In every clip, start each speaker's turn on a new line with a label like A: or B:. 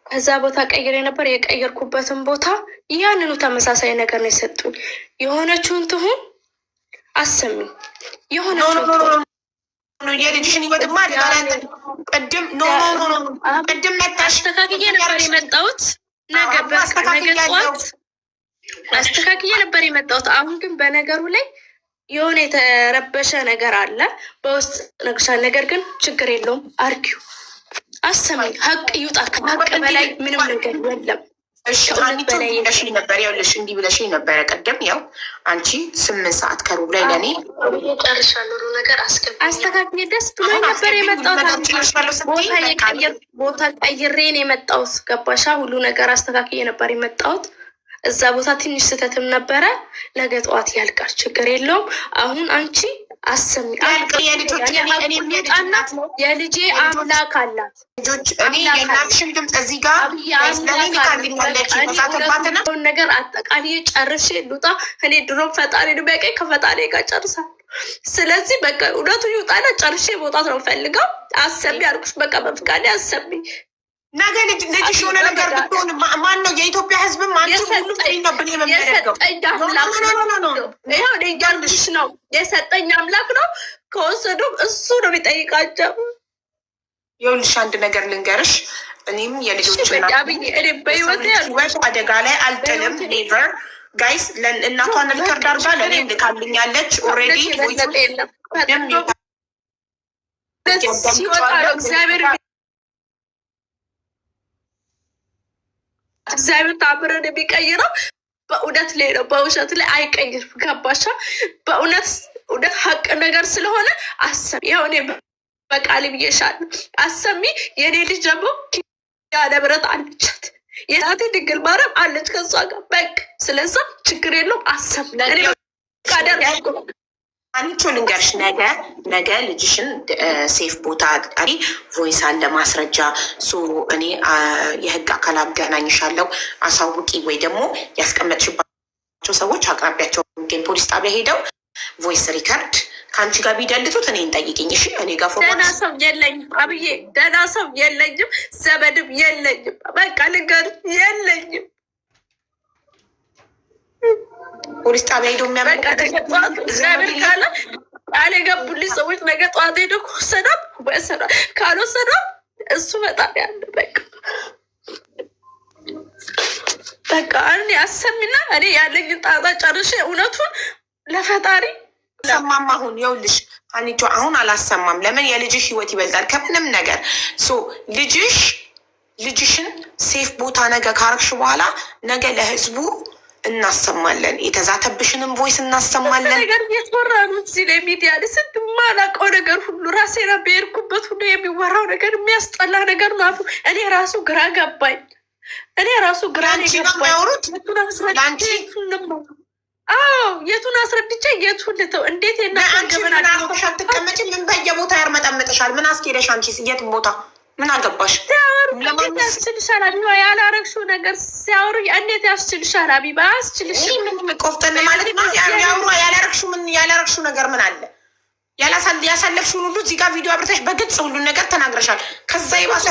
A: ከዛ ቦታ ቀይሬ ነበር። የቀየርኩበትን ቦታ ያንኑ ተመሳሳይ ነገር ነው የሰጡኝ። የሆነችውን ትሁን አሰሚ የሆነችውን
B: የልጅሽን ይወድማ ቅድም
A: አስተካክዬ ነበር የመጣሁት። ነገ ጠዋት አስተካክዬ ነበር የመጣሁት። አሁን ግን በነገሩ ላይ የሆነ የተረበሸ ነገር አለ በውስጥ ነግሻል። ነገር ግን ችግር የለውም። አርጊው አሰሚ ሀቅ ይውጣ። ከሀቅ በላይ ምንም ነገር የለም።
B: ነበር ያውልሽ እንዲህ ብለሽኝ ነበረ ቀደም። ያው አንቺ 8 ሰዓት ከሩብ ላይ ለእኔ
A: ጨርሻለሁ ነገር አስተካክዬ ደስ ብሎ ነበር የመጣሁት። ቦታ ቀይሬን የመጣሁት ገባሻ? ሁሉ ነገር አስተካክዬ ነበር የመጣሁት። እዛ ቦታ ትንሽ ስህተትም ነበረ። ነገ ጠዋት ያልቃል፣ ችግር የለውም። አሁን አንቺ አሰሚ የልጄ አምላክ አላት። ነገር አጠቃላይ ጨርሼ ልውጣ። እኔ ድሮም ፈጣሪ ነው የሚያውቀኝ፣ ከፈጣሪ ጋር ጨርሳለሁ። ስለዚህ በቃ እውነቱ ይውጣና ጨርሼ መውጣት ነው ፈልገው። አሰሚ አልኩሽ፣ በቃ በፍቃዴ አሰሚ።
B: ነገ ልጅሽ የሆነ ነገር ብትሆን ማን ነው? የኢትዮጵያ ሕዝብም
A: የሰጠኝ አምላክ ነው። ከወሰዱም እሱ ነው የሚጠይቃቸው።
B: ይኸውልሽ አንድ ነገር ልንገርሽ፣ እኔም የልጆች በህይወት አደጋ ላይ አልጥልም። ኔቨር ጋይስ። እናቷን ሪከርድ አድርጋ ለእኔም ልካልኛለች ኦልሬዲ።
A: እግዚአብሔር ታምርን የሚቀይረው በእውነት ላይ ነው፣ በውሸት ላይ አይቀይርም። ገባሻ? በእውነት ሀቅ ነገር ስለሆነ አሰሚ። የሆነ በቃል ብዬሻለሁ፣ አሰሚ። የኔ ልጅ ደግሞ ኪዳነ ምሕረት አለቻት፣ የናቴ ድንግል ማርያም አለች ከሷ ጋር በቃ። ስለዛ ችግር የለውም። አሰሚ ቃደር
B: አንቺ ልንገርሽ፣ ነገ ልጅሽን ሴፍ ቦታ ቮይስ አለ ማስረጃ። እኔ የህግ አካል አገናኝሻለሁ፣ አሳውቂ። ወይ ደግሞ ያስቀመጥሽባቸው ሰዎች አቅራቢያቸው የሚገኝ ፖሊስ ጣቢያ ሄደው ቮይስ ሪከርድ ከአንቺ ጋር ቢደልቱት እኔን ጠይቅኝ። እሺ? እኔ ጋር
A: ደህና ሰው የለኝም አብዬ፣ ደህና ሰው የለኝም፣ ዘመድም የለኝም። በቃ ልንገርሽ የለኝም።
B: ፖሊስ ጣቢያ ሄዶ
A: እግዚአብሔር ካለ ቃል የገቡልኝ ሰዎች ነገ ጠዋት ሄዶ ከወሰዷት ወሰዷት፣ ካልወሰዷት እሱ በጣም ያለ በቃ እኔ አሰሚና እኔ ያለኝን ጣጣ ጨርሼ እውነቱን ለፈጣሪ
B: ሰማም። አሁን ይኸውልሽ አንቺ አሁን አላሰማም። ለምን? የልጅሽ ህይወት ይበልጣል ከምንም ነገር። ልጅሽን ሴፍ ቦታ ነገ ካረግሽ በኋላ ነገ ለህዝቡ እናሰማለን። የተዛተብሽንም ቮይስ እናሰማለን።
A: ነገር እየተወራ ነው እዚህ ላይ ሚዲያ ላይ ስንት ማላውቀው ነገር ሁሉ ራሴና በሄድኩበት ሁሉ የሚወራው ነገር የሚያስጠላ ነገር ነው። እኔ ራሱ ግራ ገባኝ።
B: ያወሩት
A: የቱን አስረድቼ የቱን ልተው? እንዴት
B: ትቀመጭ? ምን በየቦታ ያርመጠምጥሻል? ምን አስኬደሽ? አንቺ የትን ቦታ ምን አገባሽ?
A: እንዴት ያስችልሻል? አቢባ ያላረግሽው ነገር ሲያወሩ እንዴት ያስችልሻል? አቢባ ያስችልሽ
B: ቆፍጠን ማለት ነው። ያላረግሽው ነገር ምን አለ? ያሳለፍሽውን ሁሉ እዚህ ጋር ቪዲዮ አብርተሽ በግልጽ ሁሉን ነገር ተናግረሻል። ከዛ የባሰ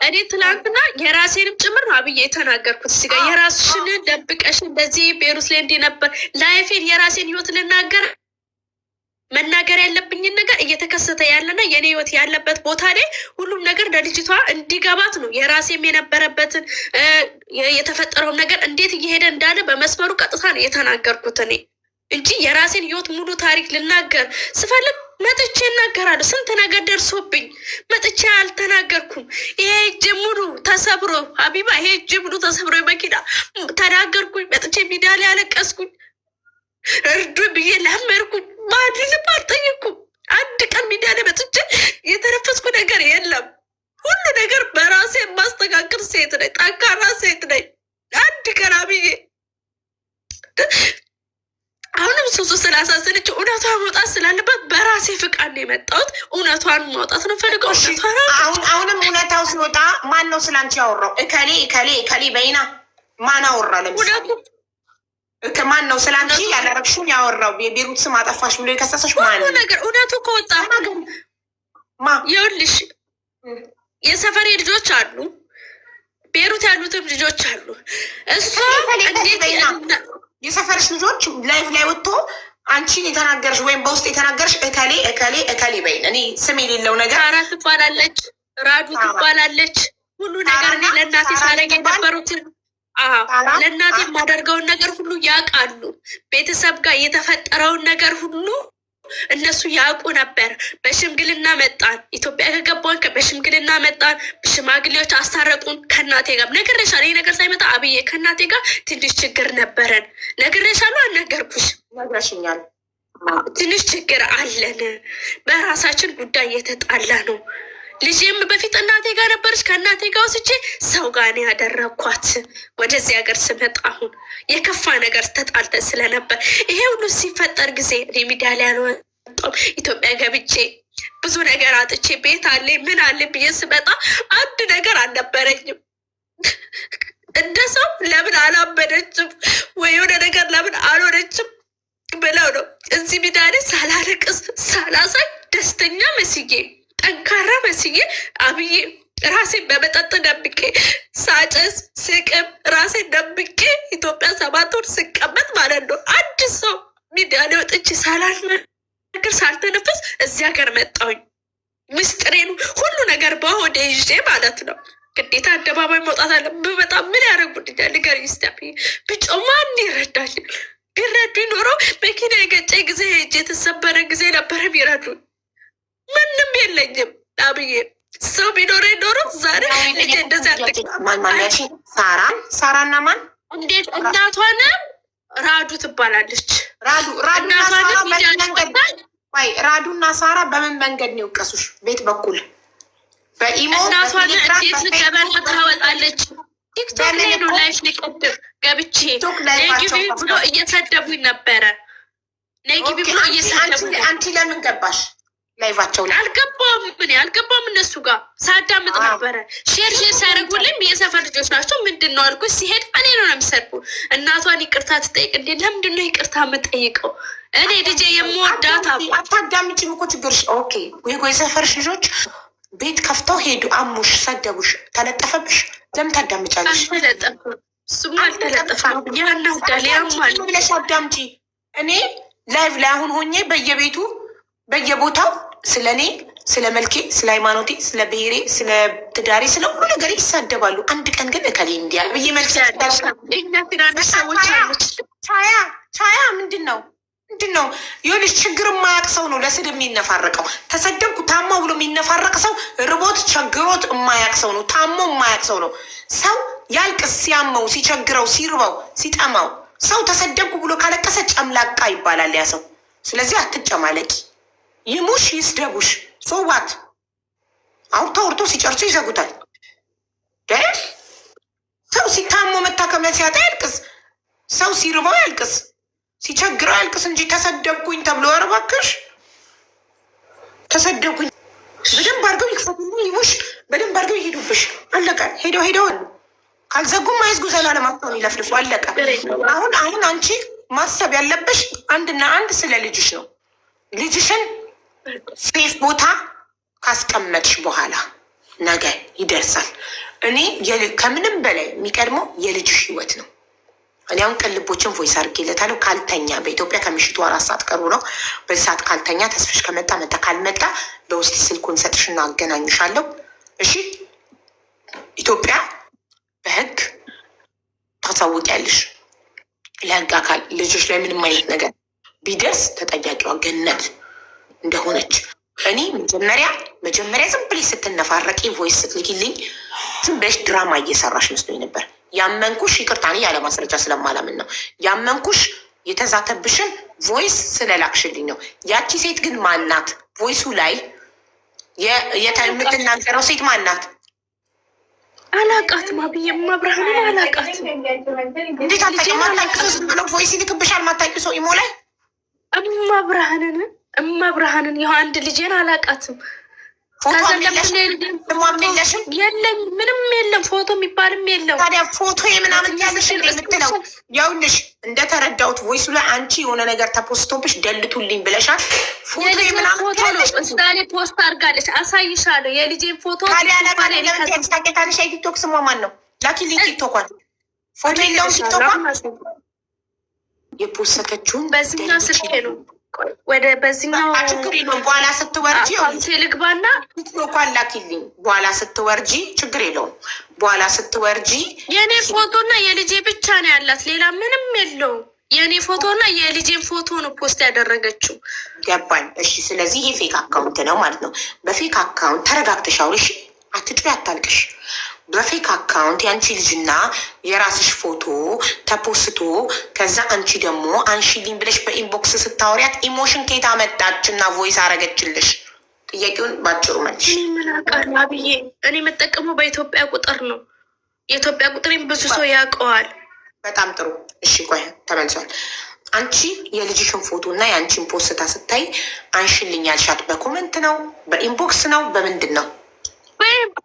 A: እኔ ትናንትና የራሴንም ጭምር ነው አብዬ የተናገርኩት። እዚህ ጋር የራስሽን ደብቀሽ እንደዚህ ቤሩት ላይ እንዲህ ነበር ላይፌን የራሴን ህይወት ልናገር መናገር ያለብኝን ነገር እየተከሰተ ያለና የኔ ህይወት ያለበት ቦታ ላይ ሁሉም ነገር ለልጅቷ እንዲገባት ነው። የራሴም የነበረበትን የተፈጠረውን ነገር እንዴት እየሄደ እንዳለ በመስመሩ ቀጥታ ነው የተናገርኩት እኔ እንጂ የራሴን ህይወት ሙሉ ታሪክ ልናገር ስፈልግ መጥቼ እናገራለሁ። ስንት ነገር ደርሶብኝ መጥቼ አልተናገርኩም። ይሄ እጅ ሙሉ ተሰብሮ ሀቢባ፣ ይሄ እጅ ሙሉ ተሰብሮ መኪና ተናገርኩኝ። መጥቼ ሚዲያ ላይ አለቀስኩኝ። እርዱ ብዬ ለመርኩኝ። ማንንም አልጠየኩም። አንድ ቀን ሚዲያ ላይ መጥቼ የተነፈስኩ ነገር የለም። ሁሉ ነገር በራሴ የማስተካከል ሴት ነኝ፣ ጠንካራ ሴት ነኝ። አንድ ቀን አብዬ አሁንም ሱሱ ስላሳዘነች እውነቷን መውጣት ስላለባት በራሴ ፍቃድ ነው የመጣሁት። እውነቷን ማውጣት ነው ፈልገው።
B: አሁንም እውነታው ሲወጣ ማን ነው ስላንቺ ያወራው? እከሌ በይና ማን አወራ? ለምሳሌ ማን ነው ስላንቺ ያላረግሽውን ያወራው? የቤሩት ስም አጠፋሽ ብሎ የከሰሰሽ ማን ነው?
A: ነገር እውነቱ ከወጣ ይኸውልሽ፣ የሰፈሬ ልጆች አሉ፣ ቤሩት ያሉትም ልጆች አሉ። እሷ
B: የሰፈርሽ ልጆች ላይፍ ላይ ወጥቶ አንቺን የተናገርሽ ወይም በውስጥ የተናገርሽ እከሌ እከሌ እከሌ በይን። እኔ ስም የሌለው ነገር
A: ሳራ ትባላለች፣ ራዱ ትባላለች። ሁሉ ነገር እኔ ለእናቴ ሳረግ የነበሩትን ለእናቴ የማደርገውን ነገር ሁሉ ያውቃሉ። ቤተሰብ ጋር የተፈጠረውን ነገር ሁሉ እነሱ ያውቁ ነበር። በሽምግልና መጣን። ኢትዮጵያ ከገባን በሽምግልና መጣን። ሽማግሌዎች አስታረቁን ከእናቴ ጋር። ነግሬሻለሁ። ይህ ነገር ሳይመጣ አብዬ ከእናቴ ጋር ትንሽ ችግር ነበረን። ነግሬሻለሁ። አልነገርኩሽ?
B: ነግረሽኛል።
A: ትንሽ ችግር አለን። በራሳችን ጉዳይ እየተጣላ ነው። ልጄም በፊት እናቴ ጋር ነበረች። ከእናቴ ጋር ወስጄ ሰው ጋር ነው ያደረግኳት። ወደዚህ ሀገር ስመጣ አሁን የከፋ ነገር ተጣልተን ስለነበር ይሄ ሁሉ ሲፈጠር ጊዜ እኔ ሚዲያ ላይ አልወጣሁም። ኢትዮጵያ ገብቼ ብዙ ነገር አጥቼ ቤት አለ ምን አለ ብዬ ስመጣ አንድ ነገር አልነበረኝም። እንደ ሰው ለምን አላበደችም ወይ የሆነ ነገር ለምን አልሆነችም ብለው ነው እዚህ ሚዲያ ላይ ሳላለቅስ ሳላሳይ ደስተኛ መስዬ ጠንካራ መስዬ አብዬ ራሴን በመጠጥ ደብቄ ሳጨስ ስቅም ራሴን ደብቄ ኢትዮጵያ 7 ወር ስቀመጥ ማለት ነው። አንድ ሰው ሚዲያ ላይ ወጥቼ ሳላልነግር ሳልተነፈስ እዚህ ሀገር መጣሁኝ። ምስጢሬኑ ሁሉ ነገር በሆዴ ይዤ ማለት ነው። ግዴታ አደባባይ መውጣት አለ። በጣም ምን ያደረጉልኛል? ንገሪኝ እስኪ አብዬ። ብጮህ ማን ይረዳኛል? ቢረዱ ኖረው መኪና የገጨኝ ጊዜ ሄጄ የተሰበረ ጊዜ ነበረ ቢረዱኝ። ምንም የለኝም አብዬ። ሰው ቢኖረ ኖሮ ዛሬ እንደዚህ
B: ሳራና ማን
A: እንዴት እናቷን ራዱ ትባላለች።
B: ራዱና ሳራ በምን መንገድ ነው የወቀሱሽ? ቤት በኩል በኢሞ
A: እናቷን እንዴት ገበና ታወጣለች? ቲክቶክ ላይ ነው ላይፍ ሊቀድም ገብቼ ነጊቢ ብሎ እየሰደቡኝ ነበረ። ነጊቢ ብሎ እየሰደቡኝ።
B: አንቺ ለምን ገባሽ ላይቫቸው ላይ?
A: አልገባም። ምን አልገባም። እነሱ ጋር ሳዳምጥ ነበረ። ሼር ሲያደርጉልኝ የሰፈር ልጆች ናቸው። ምንድን ነው አልኩ። ሲሄድ እኔ ነው የሚሰድቡ። እናቷን ይቅርታ ትጠይቅ እንዴ? ለምንድን ነው ይቅርታ የምጠይቀው? እኔ ልጄ የምወዳት
B: አታዳምጪም እኮ ችግርሽ። ኦኬ ወይ የሰፈርሽ ልጆች ቤት ከፍተው ሄዱ፣ አሙሽ፣ ሰደቡሽ፣ ተለጠፈብሽ። ለምን ታዳምጫለሽ?
A: አልተለጠፈም። እሱማ አልተለጠፈም። ያናዳል፣ ያማል
B: ብለሽ አዳምጪ። እኔ ላይቭ ላይ አሁን ሆኜ በየቤቱ በየቦታው ስለ እኔ፣ ስለ መልኬ፣ ስለ ሃይማኖቴ፣ ስለ ብሔሬ፣ ስለ ትዳሬ፣ ስለ ሁሉ ነገር ይሳደባሉ። አንድ ቀን ግን እከሌ እንዲያ ብዬ መልክ ቻያ ምንድን ነው የሆነች ችግር የማያውቅ ሰው ነው ለስድብ የሚነፋረቀው። ተሰደብኩ ታሞ ብሎ የሚነፋረቅ ሰው ርቦት ቸግሮት የማያውቅ ሰው ነው። ታሞ የማያውቅ ሰው ነው። ሰው ያልቅስ ሲያመው፣ ሲቸግረው፣ ሲርበው፣ ሲጠማው ሰው ተሰደብኩ ብሎ ካለቀሰ ጨምላቃ ይባላል ያ ሰው። ስለዚህ አትጨማለቂ። ይሙሽ ይስደቡሽ፣ ሶዋት አውርቶ ሲጨርሱ ይዘጉታል። ሰው ሲታሞ መታከሚያ ሲያጣ ያልቅስ፣ ሰው ሲርበው ያልቅስ፣ ሲቸግረው ያልቅስ እንጂ ተሰደብኩኝ ተብሎ ኧረ እባክሽ ተሰደብኩኝ በደንብ አድርገው ይክፈቱና ይሙሽ በደንብ አድርገው ይሄዱብሽ። አለቀ። ሄደው ካልዘጉም አይዝጉ። ዘላለማቸውን ይለፍልፉ። አለቀ። አሁን አንቺ ማሰብ ያለብሽ አንድና አንድ ስለ ልጅሽ ነው። ልጅሽን ሴፍ ቦታ ካስቀመጥሽ በኋላ ነገ ይደርሳል። እኔ ከምንም በላይ የሚቀድመው የልጅሽ ህይወት ነው። እኔ አሁን ቅልቦችን ቮይስ አድርጌለታለሁ። ካልተኛ በኢትዮጵያ ከምሽቱ 4 ሰዓት ቀሩ ነው። በዚህ ሰዓት ካልተኛ ተስፍሽ ከመጣ መጣ፣ ካልመጣ በውስጥ ስልኩን ሰጥሽና አገናኝሻለሁ። እሺ ኢትዮጵያ በህግ ታሳውቂያለሽ። ለህግ አካል ልጆች ላይ ምንም አይነት ነገር ቢደርስ ተጠያቂዋ ገነት እንደሆነች እኔ መጀመሪያ ዝም ብለሽ ስትነፋረቂ ቮይስ ስትልኪልኝ ዝም ብለሽ ድራማ እየሰራሽ መስሎኝ ነበር። ያመንኩሽ ይቅርታ፣ እኔ ያለ ማስረጃ ስለማላምን ነው ያመንኩሽ። የተዛተብሽን ቮይስ ስለላክሽልኝ ነው። ያቺ ሴት ግን ማናት? ቮይሱ ላይ የምትናገረው ሴት ማናት?
A: አላቃትም። አብዬማ ብርሃንን አላቃትም።
B: እንዴት ማታውቂው ሰው ብለው ቮይስ ይልክብሻል? ማታውቂው ሰው ኢሞ ላይ እመብርሃንን ይኸው አንድ ልጄን አላቃትም። የለም ምንም የለም፣ ፎቶ የሚባልም የለም። ታዲያ ፎቶ የምናምን ያለሽ የምትለው ያውልሽ፣ እንደተረዳሁት ቮይሱ ላይ አንቺ የሆነ ነገር ተፖስቶብሽ ደልቱልኝ ብለሻል። ፎቶ የምናምን
A: ፎቶ ነው እስዳኔ ፖስት አድርጋለች፣ አሳይሻለሁ የልጄን ፎቶ።
B: ታዲያ ታቂታለሽ። የቲክቶክ ስሟ ማን ነው? ላኪልኝ ቲክቶኳን። ፎቶ የለውም ቲክቶኳን የፖሰተችውን
A: በዚህኛው ስልኬ ነው። ወደ በዚህኛው
B: ችግር የለውም። በኋላ ስትወርጂ
A: ልግባና
B: ቲክቶኳን ላኪልኝ። በኋላ ስትወርጂ ችግር የለውም። በኋላ ስትወርጂ
A: የእኔ ፎቶና የልጄ ብቻ ነው ያላት፣ ሌላ ምንም የለውም። የእኔ ፎቶና የልጄን ፎቶ ነው ፖስት ያደረገችው።
B: ገባኝ። እሺ፣ ስለዚህ ይሄ ፌክ አካውንት ነው ማለት ነው። በፌክ አካውንት ተረጋግተሽ አውሪ። እሺ፣ አትጩ፣ አታልቅሽ። በፌክ አካውንት የአንቺ ልጅና የራስሽ ፎቶ ተፖስቶ ከዛ አንቺ ደግሞ አንሺልኝ ብለሽ በኢንቦክስ ስታወሪያት ኢሞሽን ከየት አመጣች እና ቮይስ አረገችልሽ? ጥያቄውን ባጭሩ መልሽ።
A: እኔ ምን አውቃለሁ አብዬ። እኔ የምጠቀመው በኢትዮጵያ ቁጥር ነው። የኢትዮጵያ ቁጥሬን ብዙ ሰው ያውቀዋል።
B: በጣም ጥሩ። እሺ፣ ቆይ ተመልሷል። አንቺ የልጅሽን ፎቶ እና የአንቺን ፖስታ ስታይ አንሺልኝ ያልሻት በኮመንት ነው፣ በኢንቦክስ ነው፣ በምንድን ነው?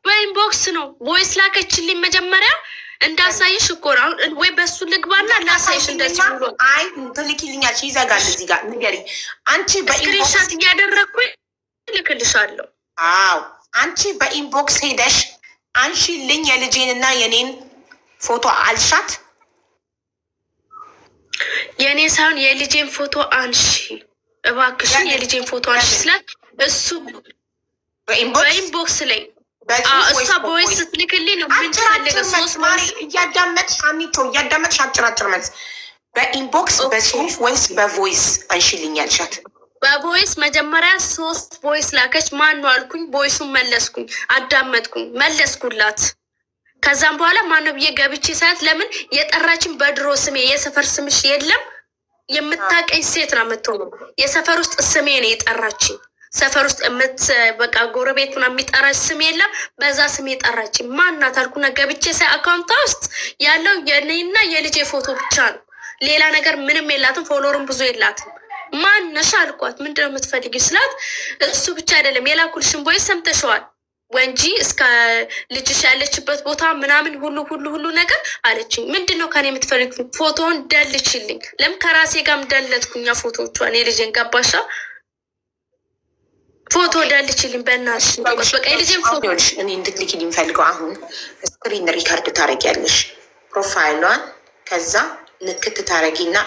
A: በኢንቦክስ ነው። ቮይስ ላከችልኝ መጀመሪያ እንዳሳይሽ እኮ ነው። አሁን ወይ በሱ ልግባና ላሳይሽ። እንደዚህ ብሎ
B: አይ ትልኪልኛለሽ፣ ይዘጋል። እዚህ ጋር ንገሪኝ። አንቺ
A: በስክሪንሻት እያደረግኩኝ ልክልሻለሁ።
B: አዎ፣ አንቺ በኢንቦክስ ሄደሽ አንሺልኝ የልጄንና የኔን ፎቶ አልሻት?
A: የእኔ ሳይሆን የልጄን ፎቶ አንሺ እባክሽን፣ የልጄን ፎቶ አንሺ ስላት እሱ በኢንቦክስ ላይ እሷ ቦይስ ስትልክልኝ ነው። ምን ትፈልገ? ሶስት
B: እያዳመጥሽ አሚቶ እያዳመጥሽ አጭራጭር መልስ። በኢንቦክስ በጽሁፍ ወይስ በቮይስ አንሺልኝ ያልሻት?
A: በቮይስ መጀመሪያ 3 ቮይስ ላከች። ማን ነው አልኩኝ። ቮይሱን መለስኩኝ፣ አዳመጥኩኝ፣ መለስኩላት። ከዛም በኋላ ማነው ብዬ ገብቼ ሳያት ለምን የጠራችን በድሮ ስሜ የሰፈር ስምሽ የለም የምታቀኝ ሴት ነው የምትሆነው። የሰፈር ውስጥ ስሜ ነው የጠራችኝ። ሰፈር ውስጥ በቃ ጎረቤት ምናምን የሚጠራች ስም የለም። በዛ ስም የጠራችኝ ማናት አልኩና ገብቼ ሳይ አካውንቷ ውስጥ ያለው የኔና የልጄ ፎቶ ብቻ ነው። ሌላ ነገር ምንም የላትም። ፎሎወርም ብዙ የላትም። ማነሽ አልኳት። ምንድነው የምትፈልጊው ስላት እሱ ብቻ አይደለም የላኩልሽን ቦይስ ሰምተሸዋል ወንጂ እስከ ልጅሽ ያለችበት ቦታ ምናምን ሁሉ ነገር አለችኝ። ምንድነው ከኔ የምትፈልግ? ፎቶውን ደልችልኝ። ለምን ከራሴ ጋርም ደለትኩኛ ፎቶቿን የልጄን ገባሻ? ፎቶ ደልችልኝ በእናትሽ። በቃ የልጄን ፎቶ
B: እኔ እንድትልኪልኝ የምፈልገው አሁን ስክሪን ሪካርድ ታረጊያለሽ ፕሮፋይሏን። ከዛ ንክት ታረጊና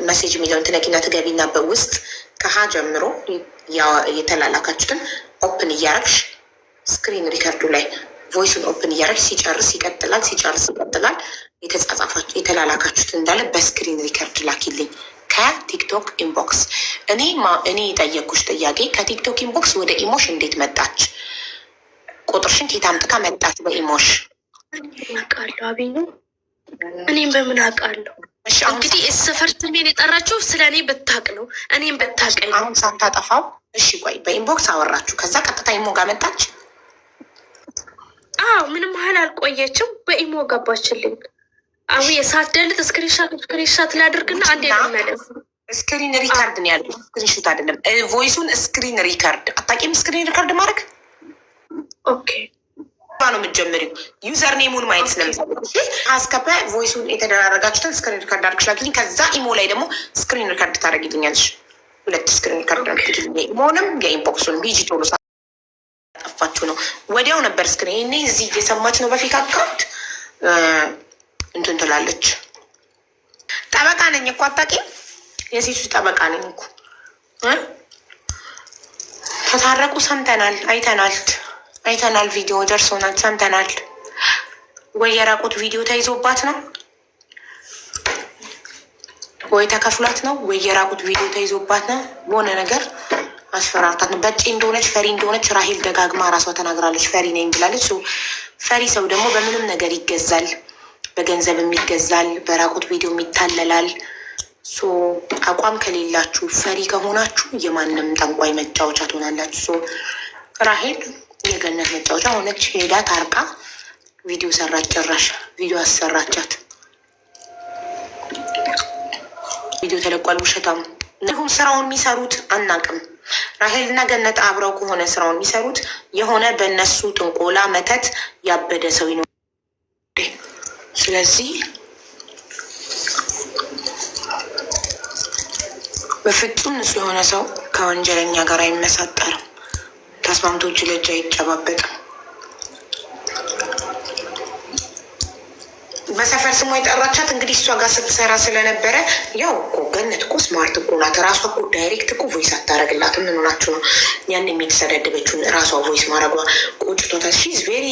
B: መሴጅ የሚለውን ትነኪና ትገቢና በውስጥ ከሀ ጀምሮ የተላላካችሁትን ኦፕን እያረግሽ ስክሪን ሪከርዱ ላይ ቮይሱን ኦፕን እያደረግ ሲጨርስ ይቀጥላል፣ ሲጨርስ ይቀጥላል። የተጻጻፋችሁ የተላላካችሁት እንዳለ በስክሪን ሪከርድ ላኪልኝ ከቲክቶክ ኢንቦክስ። እኔ የጠየኩሽ ጥያቄ ከቲክቶክ ኢንቦክስ ወደ ኢሞሽ እንዴት መጣች? ቁጥርሽን ኬት አምጥታ መጣች በኢሞሽ?
A: አውቃለሁ አብኝ፣ እኔም በምን አውቃለሁ? እንግዲህ ሰፈር ስሜን የጠራችው ስለ እኔ ብታቅ ነው፣ እኔም ብታቀኝ ነው።
B: አሁን ሳታጠፋው እሺ፣ ቆይ በኢንቦክስ አወራችሁ፣ ከዛ ቀጥታ ኢሞ ጋር መጣች?
A: አዎ፣ ምንም ያህል አልቆየችም። በኢሞ ገባችልኝ። አሁ የሳት ደልት ስክሪንሻት ላድርግና አንዴ መለስ።
B: ስክሪን ሪካርድ ነው ያለው፣ ስክሪንሾት አይደለም። ቮይሱን ስክሪን ሪካርድ አታውቂም? ስክሪን ሪካርድ ማድረግ
A: ኦኬ
B: ነው የምትጀምሪው። ዩዘር ኔሙን ማየት ስለምፈልግ አስከበ ቮይሱን የተደራረጋችሁትን ስክሪን ሪካርድ አድርግሽ ላኪልኝ። ከዛ ኢሞ ላይ ደግሞ ስክሪን ሪካርድ ታደርጊልኛለሽ። 2 ስክሪን ሪካርድ አድርጊልኝ፣ ኢሞንም የኢንቦክሱን ቢጂ ቶሎ ጠፋችሁ ነው። ወዲያው ነበር ስክሪን እኔ እዚህ እየሰማች ነው። በፊት አካውንት እንትን ትላለች። ጠበቃ ነኝ እኮ አታውቂም? የሴቶች ጠበቃ ነኝ እኮ። ተታረቁ፣ ሰምተናል፣ አይተናል፣ ቪዲዮ ደርሶናል፣ ሰምተናል። ወይ የራቁት ቪዲዮ ተይዞባት ነው ወይ ተከፍሏት ነው ወይ የራቁት ቪዲዮ ተይዞባት ነው። በሆነ ነገር አስፈራርታት ነው። በጭ እንደሆነች ፈሪ እንደሆነች ራሄል ደጋግማ ራሷ ተናግራለች። ፈሪ ነኝ ብላለች። ፈሪ ሰው ደግሞ በምንም ነገር ይገዛል። በገንዘብም ይገዛል፣ በራቁት ቪዲዮ ይታለላል። አቋም ከሌላችሁ ፈሪ ከሆናችሁ የማንም ጠንቋይ መጫወቻ ትሆናላችሁ። ራሄል የገነት መጫወቻ ሆነች። ሄዳ ታርቃ ቪዲዮ ሰራች። ጭራሽ ቪዲዮ አሰራቻት። ቪዲዮ ተለቋል። ውሸታም እንዲሁም ስራውን የሚሰሩት አናቅም። ራሄል እና ገነት አብረው ከሆነ ስራውን የሚሰሩት የሆነ በእነሱ ጥንቆላ መተት ያበደ ሰው ነው። ስለዚህ በፍጹም ንጹህ የሆነ ሰው ከወንጀለኛ ጋር አይመሳጠርም። ተስማምቶ እጅ ለእጅ አይጨባበጥም። በሰፈር ስሟ የጠራቻት እንግዲህ እሷ ጋር ስትሰራ ስለነበረ ያው እኮ ገነት እኮ ስማርት እኮ ናት። ራሷ እኮ ዳይሬክት እኮ ቮይስ አታደርግላትም። ምን ሆናችሁ ነው? ያን የሚተሰዳደበችውን ራሷ ቮይስ ማድረጓ ቆጭቶታል። ሺዝ ቬሪ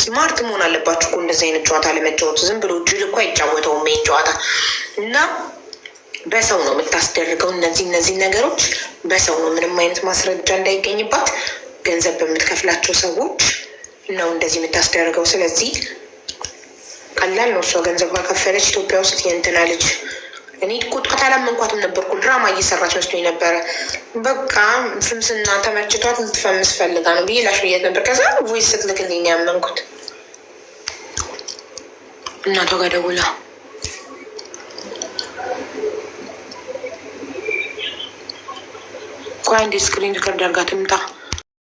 B: ስማርት መሆን አለባችሁ እኮ እንደዚህ አይነት ጨዋታ ለመጫወቱ። ዝም ብሎ ጅል እኮ አይጫወተውም ይሄን ጨዋታ እና በሰው ነው የምታስደርገው። እነዚህ ነገሮች በሰው ነው፣ ምንም አይነት ማስረጃ እንዳይገኝባት ገንዘብ በምትከፍላቸው ሰዎች ነው እንደዚህ የምታስደርገው። ስለዚህ ቀላል ነው። እሷ ገንዘብ ከከፈለች ኢትዮጵያ ውስጥ የእንትና ልጅ እኔ ቁጥቋት አላመንኳትም ነበርኩ። ድራማ እየሰራች መስሎኝ ነበረ። በቃ ፍምስና ተመችቷት ልትፈምስ ፈልጋ ነው ብዬ ላሽ ብያት ነበር። ከዛ ቮይስ ስትልክልኝ ያመንኩት እናቷ ጋር ደውላ አንድ ስክሪን ሪከርድ አድርጋ ትምጣ።